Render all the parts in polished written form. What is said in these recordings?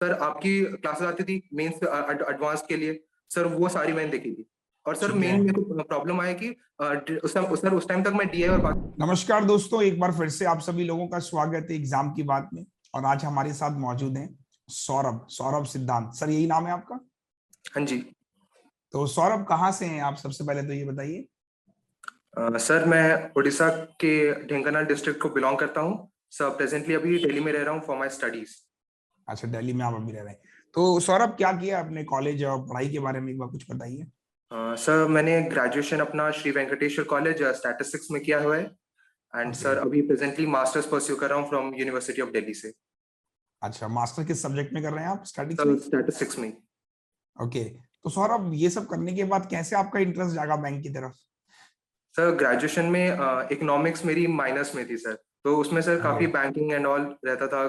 Sir आपकी classes आती थी मेंस एडवांस के लिए, सर वो सारी मैंने देखी थी। और सर ठीक है। मेन मेरे को प्रॉब्लम आया कि उस टाइम तक मैं डीआई और बाकी। नमस्कार दोस्तों, एक बार फिर से आप सभी लोगों का स्वागत है एग्जाम की बात में। और आज हमारे साथ मौजूद हैं सौरभ सौरभ सिद्धांत सर, यही नाम है आपका? हाँ जी। तो सौरभ कहाँ से हैं आप? सबसे पहले तो ये बताइए। सर मैं उड़ीसा के ढेंकानाल डिस्ट्रिक्ट को बिलोंग करता हूँ। सर प्रेजेंटली अभी दिल्ली में रह रहा हूँ फॉर माई स्टडीज। अच्छा, दिल्ली में आप अभी रह रहे हैं। तो सौरभ क्या किया अपने कॉलेज और पढ़ाई के बारे में एक बार कुछ बताइए। सर मैंने ग्रेजुएशन अपना श्री वेंकटेश्वर कॉलेज स्टैटिस्टिक्स में किया हुआ है। And okay. सर अभी प्रेजेंटली मास्टर्स परस्यू कर रहा हूँ फ्रॉम यूनिवर्सिटी ऑफ दिल्ली से। अच्छा, मास्टर किस सब्जेक्ट में कर रहे हैं आप? स्टैटिक्स सर में? स्टैटिस्टिक्स में। ओके। तो सौरभ, ये सब करने के बाद कैसे आपका इंटरेस्ट जागा बैंक की तरफ? सर ग्रेजुएशन में इकोनॉमिक्स मेरी माइनस में थी सर। तो उसमें सर अरे, काफी बैंकिंग एंड ऑल रहता था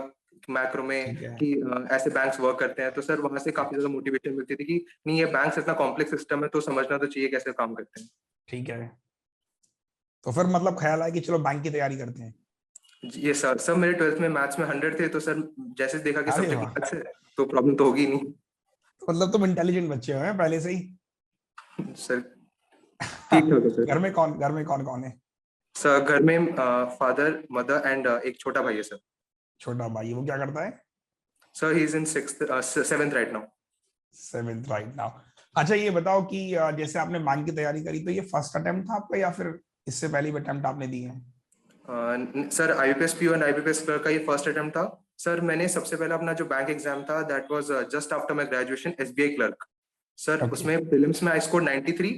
मैक्रो में ठीक है। कि ऐसे बैंक्स वर्क करते हैं। तो सर वहां से काफी ज्यादा मोटिवेशन मिलती थी कि नहीं, ये बैंक्स इतना कॉम्प्लेक्स सिस्टम है तो समझना तो चाहिए कैसे काम करते हैं। ठीक है। तो फिर मतलब ख्याल आया कि चलो बैंक की तैयारी करते हैं। ये सर मेरे 12th में मैथ्स में 100 थे, तो सर जैसे देखा कि अरे सब्जेक्ट वाह, मैथ्स है तो प्रॉब्लम तो होगी नहीं। तो मतलब तुम इंटेलिजेंट बच्चे हो हैं पहले से ही। सर ठीक ठाक है सर। घर में कौन कौन है? सर घर में फादर मदर एंड एक छोटा भाई है सर। छोटा भाई, वो क्या करता है? Sir he is in 7th right now. 7th right now. अच्छा, ये बताओ कि जैसे आपने बैंक की तैयारी करी, तो ये फर्स्ट अटेम्प्ट था आपका या फिर इससे पहले भी अटेम्प्ट आपने दिए हैं? Sir IBPS PO and IBPS clerk का ये फर्स्ट अटेम्प्ट था। सर मैंने सबसे पहला अपना जो बैंक एग्जाम था that was just after my graduation SBI clerk. Sir okay. उसमें प्रीलिम्स में आई स्कोर 93,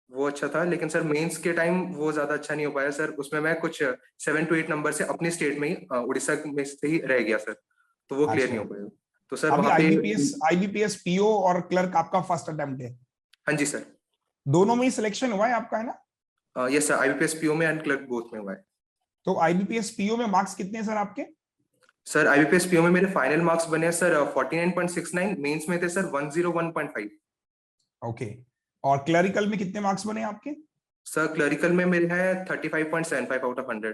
वो अच्छा था। लेकिन सर मेंस के टाइम वो ज्यादा अच्छा नहीं हो पाया सर। उसमें मैं कुछ 7 to 8 नंबर से अपनी स्टेट में ही उड़ीसा में से ही रह गया सर। तो वो क्लियर नहीं अच्छा, हो पाया। तो सर अभी वहां पे आईबीपीएस आईबीपीएस पीओ और क्लर्क आपका फर्स्ट अटेम्प्ट है? हाँ जी सर। दोनों में ही सिलेक्शन हुआ है आपका, है ना? यस सर, आईबीपीएस पीओ में एंड क्लर्क बोथ में हुआ है। तो आईबीपीएस पीओ में मार्क्स कितने हैं सर आपके? सर आईबीपीएस पीओ में मेरे फाइनल मार्क्स बने हैं सर 49.69, मेंस में थे सर 101.5। ओके। और क्लरिकल में कितने मार्क्स बने आपके? सर क्लरिकल में मेरे हैं 35.75 आउट ऑफ 100।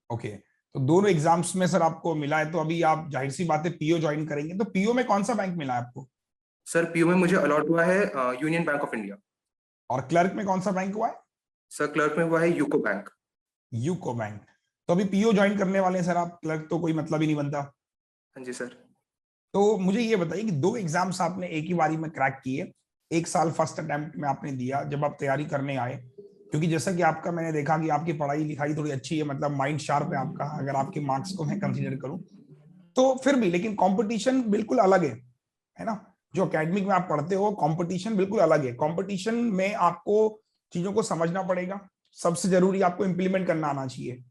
ओके। तो दोनों एग्जाम्स में सर आपको मिला है, तो अभी आप जाहिर सी बात है पीओ ज्वाइन करेंगे, तो पीओ में कौन सा बैंक मिला है आपको? सर पीओ में मुझे अलॉट हुआ है यूनियन बैंक ऑफ इंडिया। और क्लर्क में कौन सा बैंक हुआ है? सर क्लर्क में हुआ है यूको बैंक। UCO bank. तो अभी पीओ ज्वाइन करने वाले हैं सर आप, क्लर्क तो कोई मतलब ही नहीं बनता। हाँ जी सर। तो मुझे ये बताइए कि दो एग्जाम्स आपने एक ही बारी में क्रैक किए, एक साल फर्स्ट अटेम्प्ट में आपने दिया जब आप तैयारी करने आए, क्योंकि जैसा कि आपका मैंने देखा कि आपकी पढ़ाई लिखाई थोड़ी अच्छी है, मतलब माइंड शार्प है आपका, अगर आपके मार्क्स को मैं कंसीडर करूं तो फिर भी, लेकिन कंपटीशन बिल्कुल अलग है ना? जो एकेडमिक में आप पढ़ते हो कंपटीशन बिल्कुल अलग है। कंपटीशन में आपको चीजों को समझना पड़ेगा, सबसे जरूरी आपको इंप्लीमेंट करना आना चाहिए।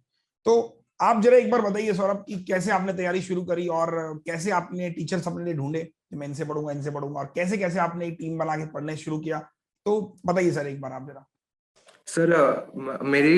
तो आप जरा एक बार बताइए सौरभ कि कैसे आपने तैयारी शुरू करी और कैसे आपने टीचर्स अपने लिए ढूंढे कि मैं इनसे पढ़ूंगा, और कैसे कैसे आपने एक टीम बना के पढ़ने शुरू किया। तो बताइए सर एक बार आप जरा। सर मेरी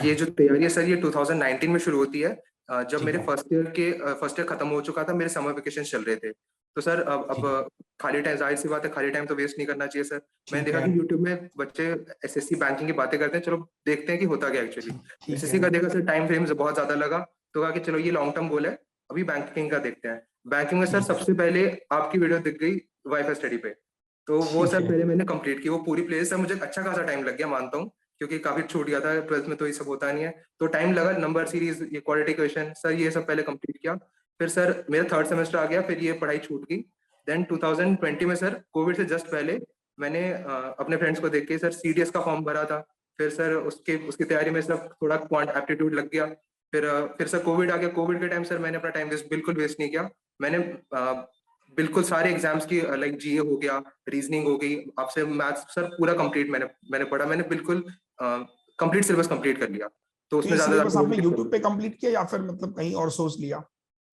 ये जो तैयारी है सर ये 2019 में शुरू होती है। जब ठीक मेरे है। फर्स्ट ईयर खत्म हो चुका था, मेरे समर वेकेशन चल रहे थे। तो सर अब ठीक है। खाली टाइम, जाहिर सी बात है खाली टाइम तो वेस्ट नहीं करना चाहिए सर। मैंने ठीक देखा है। कि यूट्यूब में बच्चे एसएससी बैंकिंग की बातें करते हैं, चलो देखते हैं कि होता क्या एक्चुअली। ठीक एसएससी है। का देखा सर, टाइम फ्रेम बहुत ज्यादा लगा। तो कहा कि चलो ये लॉन्ग टर्म गोल है, अभी बैंकिंग का देखते हैं। बैंकिंग में सर ठीक है। सबसे पहले आपकी वीडियो दिख गई वाईफाई स्टडी पे। तो वो ठीक सर है। पहले मैंने कंप्लीट की वो पूरी प्लेलिस्ट। सर मुझे अच्छा खासा टाइम लग गया मानता हूँ, क्योंकि काफी छूट गया था 12th में, तो ये सब होता नहीं है। तो टाइम लगा। नंबर सीरीज, ये क्वाड्रेटिक क्वेश्चन, सर ये सब पहले कंप्लीट किया। फिर सर मेरा थर्ड सेमेस्टर आ गया, फिर ये पढ़ाई छूट गई। देन 2020 में सर कोविड से जस्ट पहले मैंने अपने फ्रेंड्स को देख के सर सीडीएस का फॉर्म भरा था। फिर सर उसकी तैयारी में सर थोड़ा क्वांट एप्टीट्यूड लग गया। फिर सर कोविड आ गया। कोविड के टाइम सर मैंने अपना टाइम बिल्कुल वेस्ट नहीं किया। मैंने बिल्कुल सारे एग्जाम्स की, लाइक जीए हो गया, रीजनिंग हो गई, आपसे मैथ्स सर पूरा कंप्लीट मैंने मैंने पढ़ा। मैंने बिल्कुल कंप्लीट सिलेबस कंप्लीट कर लिया। तो तो उसमें ये ज्यादा सिलेबस आपको आपने यूट्यूब पे कंप्लीट किया या फिर मतलब कहीं और सोर्स लिया?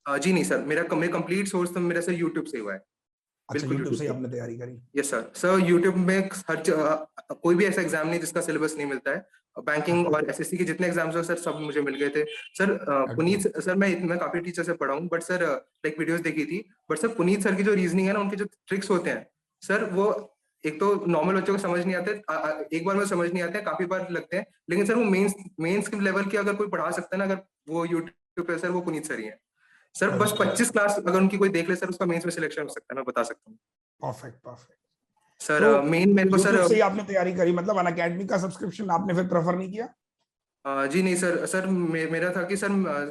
जी नहीं सर, मेरा कंप्लीट सोर्स तो मेरा सर यूट्यूब से हुआ है। अच्छा, बिल्कुल यूट्यूब यूट्यूब से ही से। आपने तैयारी करी? Yes sir. सर यूट्यूब में कोई भी ऐसा एग्जाम नहीं जिसका सिलेबस नहीं मिलता है। Banking okay. और एसएससी के जितने एग्जाम्स हो सर सब मुझे मिल गए थे। Sir okay. पुनीत सर, मैं काफी टीचर से पढ़ा हूँ, बट सर लाइक वीडियोस देखी थी। बट सर पुनीत सर की जो रीजनिंग है ना, उनके जो ट्रिक्स होते हैं सर, वो एक तो नॉर्मल बच्चों को समझ नहीं आते। एक बार में समझ नहीं आते हैं, काफी बार लगते हैं। लेकिन सर वो मेंस मेंस के लेवल के अगर कोई पढ़ा सकता है ना, अगर वो यूट्यूब पे, सर वो पुनीत सर ही है। सर बस 25 क्लास अगर उनकी कोई देख ले सर, उसका मेंस में सिलेक्शन हो सकता है, मैं बता सकता हूँ। Perfect perfect. सर तो मेन मेरे को सर यूट्यूब से ही आपने तैयारी करी, मतलब अन अकेडमी का सब्सक्रिप्शन आपने फिर प्रेफर नहीं किया? जी नहीं सर, मेरा था कि सर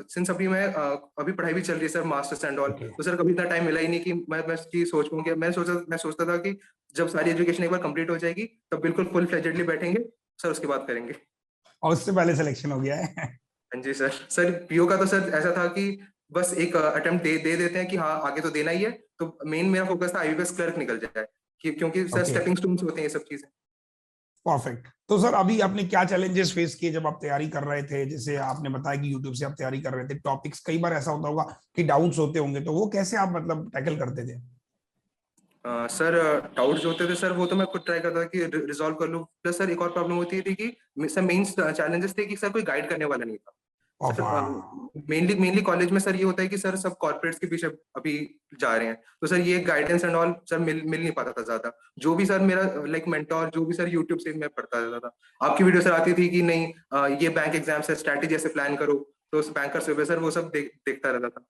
सिंस अभी मैं अभी पढ़ाई भी चल रही है sir, masters and all, okay तो सर कभी इतना टाइम मिला ही नहीं कि मैं इसकी सोच पाऊँ। कि मैं सोचता था कि जब सारी एजुकेशन एक बार कंप्लीट हो जाएगी तब बिल्कुल फुल फ्लेजेडली बैठेंगे सर, उसके बाद करेंगे। और उससे पहले सिलेक्शन हो गया है? हाँ जी सर। सर पीओ का तो सर ऐसा था कि बस एक अटेम्प्ट दे देते हैं कि हाँ आगे तो देना ही है, तो मेन मेरा फोकस था आईबीपीएस क्लर्क निकल जाए, क्योंकि सर ओके स्टेपिंग स्टोन्स होते हैं ये सब चीजें। परफेक्ट। तो सर अभी आपने क्या चैलेंजेस फेस किए जब आप तैयारी कर रहे थे? जैसे आपने बताया कि यूट्यूब से आप तैयारी कर रहे थे, टॉपिक्स कई बार ऐसा होता होगा कि डाउट्स होते होंगे, तो वो कैसे आप मतलब टैकल करते थे? सर डाउट जो होते थे सर वो तो मैं खुद ट्राई करता था कि रिजॉल्व कर लूँ। प्लस सर एक और प्रॉब्लम होती थी कि सर मेन चैलेंजेस थे कि सर कोई गाइड करने वाला नहीं था सर। ऑफा। मेनली मेनली कॉलेज में सर ये होता है कि सर सब कॉर्पोरेट्स के पीछे अभी जा रहे हैं, तो सर ये गाइडेंस एंड ऑल सर मिल नहीं पाता था ज्यादा। जो भी सर मेरा लाइक मेंटोर जो भी सर यूट्यूब से मैं पढ़ता रहता था, आपकी वीडियो सर आती थी कि नहीं ये बैंक एग्जाम से स्ट्रैटेजी ऐसे प्लान करो, तो उस बैंकर से सर वो सब देखता रहता था।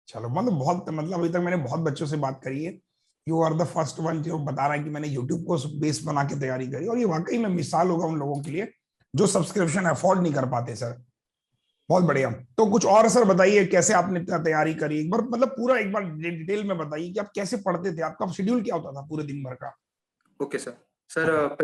चलो मतलब बहुत, मतलब अभी तक मैंने बहुत बच्चों से बात करी है, you are the first one जो बता रहा है कि मैंने यूट्यूब को बेस बना के तैयारी करी, और ये वाकई में मिसाल होगा उन लोगों के लिए जो सब्सक्रिप्शन अफोर्ड नहीं कर पाते सर। बहुत बढ़िया। तो कुछ और सर बताइए, कैसे आपने तैयारी करी एक बार, मतलब पूरा एक बार डिटेल में बताइए कि आप कैसे पढ़ते थे, आपका शेड्यूल क्या होता था पूरे दिन भर का? Okay sir. सर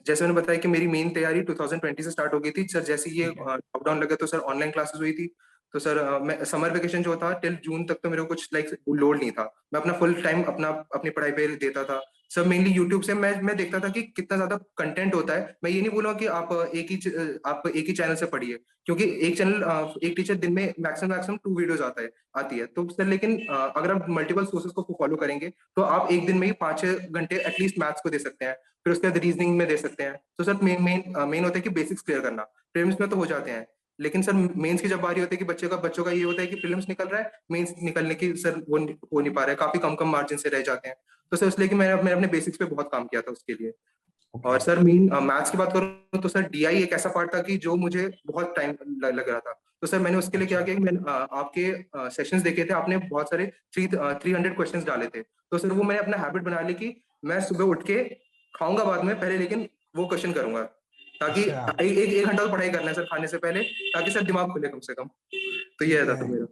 जैसे मैंने बताया कि मेरी मेन तैयारी 2020 से स्टार्ट हो गई थी सर। जैसे ये ठीक है। लॉकडाउन लगा तो सर ऑनलाइन क्लासेस हुई थी। तो सर मैं समर वेकेशन जो था टिल जून तक तो मेरे को कुछ लाइक लोड नहीं था, मैं अपना फुल टाइम अपनी पढ़ाई पे देता था। सर मेनली यूट्यूब से मैं देखता था कि कितना ज्यादा कंटेंट होता है। मैं ये नहीं बोलूंगा कि आप एक ही चैनल से पढ़िए, क्योंकि एक चैनल एक टीचर दिन में मैक्सिमम 2 वीडियोज आती है तो सर। लेकिन अगर आप मल्टीपल सोर्सेज को फॉलो करेंगे तो आप एक दिन में ही 5-6 घंटे एटलीस्ट मैथ्स को दे सकते हैं, फिर उसके बाद रीजनिंग में दे सकते हैं। तो सर मेन होता है कि बेसिक्स क्लियर करना। प्रीलिम्स में तो हो जाते हैं, लेकिन सर मेंस की जब बारी होती है कि बच्चों का ये होता है कि प्रीलिम्स निकल रहा है, मेंस निकलने की सर वो हो नहीं पा रहा है, काफी कम कम मार्जिन से रह जाते हैं। तो सर इसलिए कि मैंने अपने बेसिक्स पे बहुत काम किया था उसके लिए। ओके। और सर मेन मैथ्स की बात करूँ तो सर डीआई एक ऐसा पार्ट था कि जो मुझे बहुत टाइम लग रहा था। तो सर मैंने उसके लिए क्या अच्छा। किया कि मैंने आपके सेशंस देखे थे, आपने बहुत सारे 300 क्वेश्चंस डाले थे। तो सर वो मैंने अपना हैबिट बना ली कि मैं सुबह उठ के खाऊंगा बाद में पहले, लेकिन वो क्वेश्चन करूंगा, ताकि अच्छा। एक घंटा तो पढ़ाई करना है सर खाने से पहले, ताकि सर दिमाग खुले कम से कम। तो ये ठीक रहता है। था मेरा।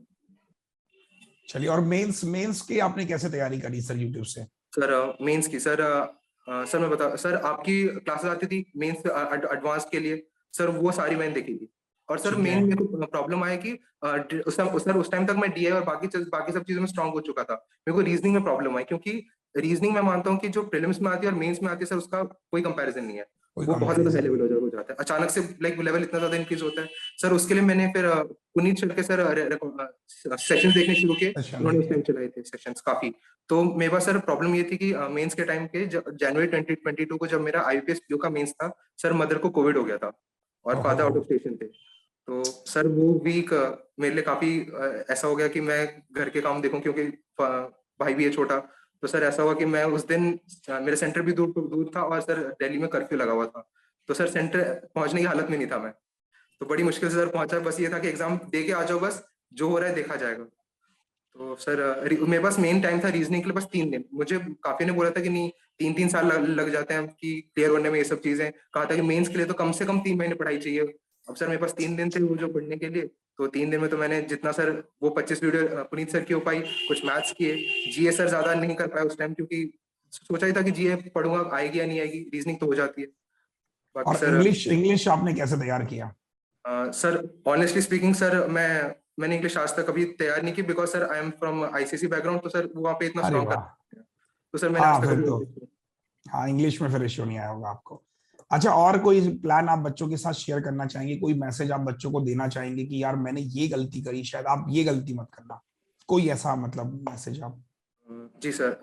चलिए, और मेंस मेंस की आपने कैसे तैयारी करी सर यूट्यूब से? सर मेंस की सर सर मैं बता सर, आपकी क्लासेस आती थी मेंस एडवांस के लिए, सर वो सारी मैंने देखी थी। और सर ठीक है। मेन मेरे को प्रॉब्लम आया कि उस टाइम तक मैं डीआई और बाकी सब चीजों में स्ट्रांग हो चुका था। मेरे को रीजनिंग में प्रॉब्लम आई, क्योंकि रीजनिंग में मानता हूँ कि जो प्रीलिम्स में आती है और मेंस में आती है सर, उसका कोई कंपैरिजन नहीं है। कोई वो बहुत ज्यादा हाई कंपैरिजन लेवल नहीं। हो जाता है अचानक से, लाइक लेवल इतना ज्यादा इंक्रीज होता है। सर उसके लिए मैंने फिर पुनीत सर के सर सेशंस देखने शुरू किए, सेशन उन्होंने उस देखे। टाइम चलाए थे सेशंस काफी। तो मेरे पास सर प्रॉब्लम ये थी कि मेंस के टाइम पे जनवरी 2022 को जब मेरा आईपीएस पीओ का मेंस था सर, मदर को कोविड हो गया था और ओहो। फादर आउट ऑफ स्टेशन थे। तो सर वो वीक मेरे लिए काफी ऐसा हो गया कि मैं घर के काम देखूं, क्योंकि भाई भी है छोटा। तो सर ऐसा हुआ कि मैं उस दिन मेरा सेंटर भी दूर दूर था और सर दिल्ली में कर्फ्यू लगा हुआ था, तो सर सेंटर पहुंचने की हालत में नहीं था मैं। तो बड़ी मुश्किल से सर पहुंचा, बस ये था कि एग्जाम दे के आ जाओ, बस जो हो रहा है देखा जाएगा। तो सर मेरे पास मेन टाइम था रीजनिंग के लिए बस 3 दिन। मुझे काफी ने बोला था कि नहीं 3-3 साल लग जाते हैं कि क्लियर होने में ये सब चीजें, कहा था कि मेंस के लिए तो कम से कम 3 महीने पढ़ाई चाहिए। अब सर मेरे पास 3 दिन थे वो जो पढ़ने के लिए, तो 3 दिन में तो मैंने जितना सर वो 25 वीडियो पुनीत सर की हो पाई, कुछ मैथ्स किए। जीए सर ज्यादा नहीं कर पाया उस टाइम, क्योंकि सोचा ही था कि जीए पढ़ूंगा आएगी या नहीं आएगी, रीजनिंग तो हो जाती है। बाकी और सर इंग्लिश इंग्लिश आपने कैसे तैयार किया? सर ऑनेस्टली स्पीकिंग सर मैंने इंग्लिश आज तक कभी तैयार नहीं की, because sir I am from ICC background, तो सर वहाँ पे इतना अरे स्ट्रॉन्ग कर, वाह। तो सर मैंने हाँ आज तक फिर कभी तो, हाँ इंग्लिश में फिर इश्यू नहीं आया होगा आपको। अच्छा, और कोई प्लान आप बच्चों के साथ शेयर करना चाहेंगे, कोई मैसेज आप बच्चों को देना चाहेंगे कि यार मैंने ये गलती करी, शायद आप ये गलती मत करना, कोई ऐसा मतलब मैसेज आप? जी सर।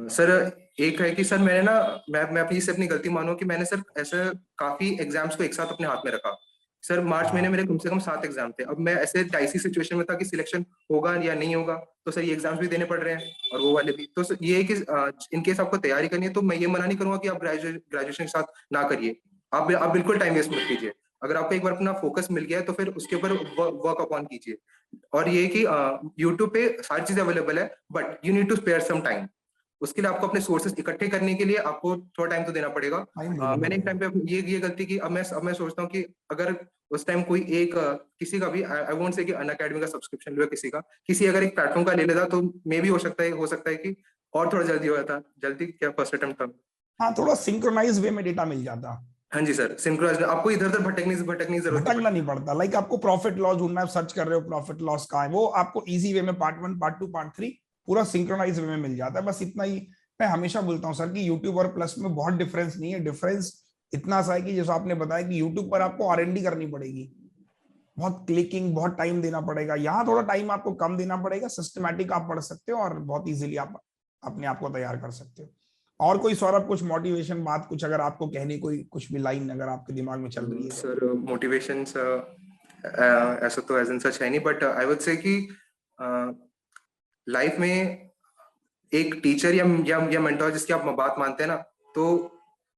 सर एक है कि सर मैंने ना मैं अपनी से अपनी गलती मानूं कि मैंने सर ऐसे काफी एग्जाम्स को एक साथ अपने हाथ में रखा। सर मार्च महीने हाँ। मेरे कम से कम 7 एग्जाम थे, अब मैं ऐसे डाइसी सिचुएशन में था कि सिलेक्शन होगा या नहीं होगा, तो सर ये एग्जाम्स भी देने पड़ रहे हैं और वो वाले भी। तो सर ये है कि इनकेस आपको तैयारी करनी है तो मैं ये मना नहीं करूंगा कि आप ग्रेजुएशन के साथ ना करिए। आप बिल्कुल टाइम वेस्ट मत कीजिए। अगर आपको एक बार अपना फोकस मिल गया है तो फिर उसके ऊपर वर्क अपॉन कीजिए। और ये कि यूट्यूब पे सारी चीजें अवेलेबल है, but you need to spare some time. उसके लिए आपको अपने सोर्सेज इकट्ठे करने के लिए आपको थोड़ा टाइम तो देना पड़ेगा। मैंने एक टाइम पे ये गलती की। अब मैं सोचता हूँ कि अगर उस टाइम कोई एक किसी का भी, आई वोंट से कि अनअकैडमी का सब्सक्रिप्शन लो, किसी अगर एक प्लेटफॉर्म का ले लेता तो मे भी हो सकता है कि और थोड़ा जल्दी हो जाता, जल्दी क्या फर्स्ट अटेम्प्ट था। हाँ, थोड़ा सिंक्रोनाइज वे में डेटा मिल जाता, हाँ जी सर, सिंक्रोनाइज, आपको इधर उधर भटकने की जरूरत नहीं भटकना नहीं पड़ता। लाइक आपको प्रॉफिट लॉस ढूंढना है, सर्च कर रहे हो प्रॉफिट लॉस कहाँ है, वो आपको इजी वे में पार्ट 1 पार्ट 2 पार्ट 3 पूरा सिंक्रोनाइज वे में मिल जाता है। बस इतना ही मैं हमेशा बोलता हूँ सर कि यूट्यूब और प्लस में बहुत डिफरेंस नहीं है। डिफरेंस इतना सा है कि जैसे आपने बताया कि यूट्यूब पर आपको R&D करनी पड़ेगी, बहुत क्लिकिंग, बहुत टाइम देना पड़ेगा। यहाँ थोड़ा टाइम आपको कम देना पड़ेगा, सिस्टमैटिक आप पढ़ सकते हो और बहुत इजीली आप अपने आप को तैयार कर सकते हो। और कोई सौरभ कुछ मोटिवेशन बात, कुछ अगर आपको कहने, कोई कुछ भी लाइन अगर आपके दिमाग में चल रही है? सर मोटिवेशन ऐसा तो एज इन सच है नहीं, बट आई वुड से कि लाइफ में एक टीचर या मेंटोर जिसकी आप बात मानते हैं ना, तो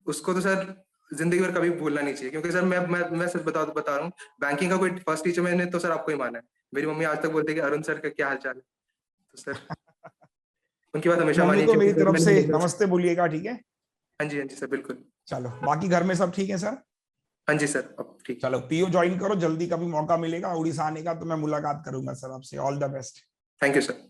उसको तो सर जिंदगी भर कभी भूलना नहीं चाहिए। क्योंकि सर मैं सच बता रहा हूँ, बैंकिंग का कोई फर्स्ट टीचर मैंने तो सर आपको ही माना है। मेरी मम्मी आज तक बोलती है कि अरुण सर का क्या हाल चाल है, तो सर उनकी बात हमेशा मम्मी मानिए, को मेरी क्योंकि तरफ से मैंने, नमस्ते बोलिएगा, ठीक है? हाँ जी सर, बिल्कुल। चलो, बाकी घर में सब ठीक है सर? हाँ जी सर, अब ठीक। चलो, पीओ ज्वाइन करो, जल्दी कभी मौका मिलेगा उड़ीसा आने का तो मैं मुलाकात करूंगा सर आपसे। All the best. Thank you sir.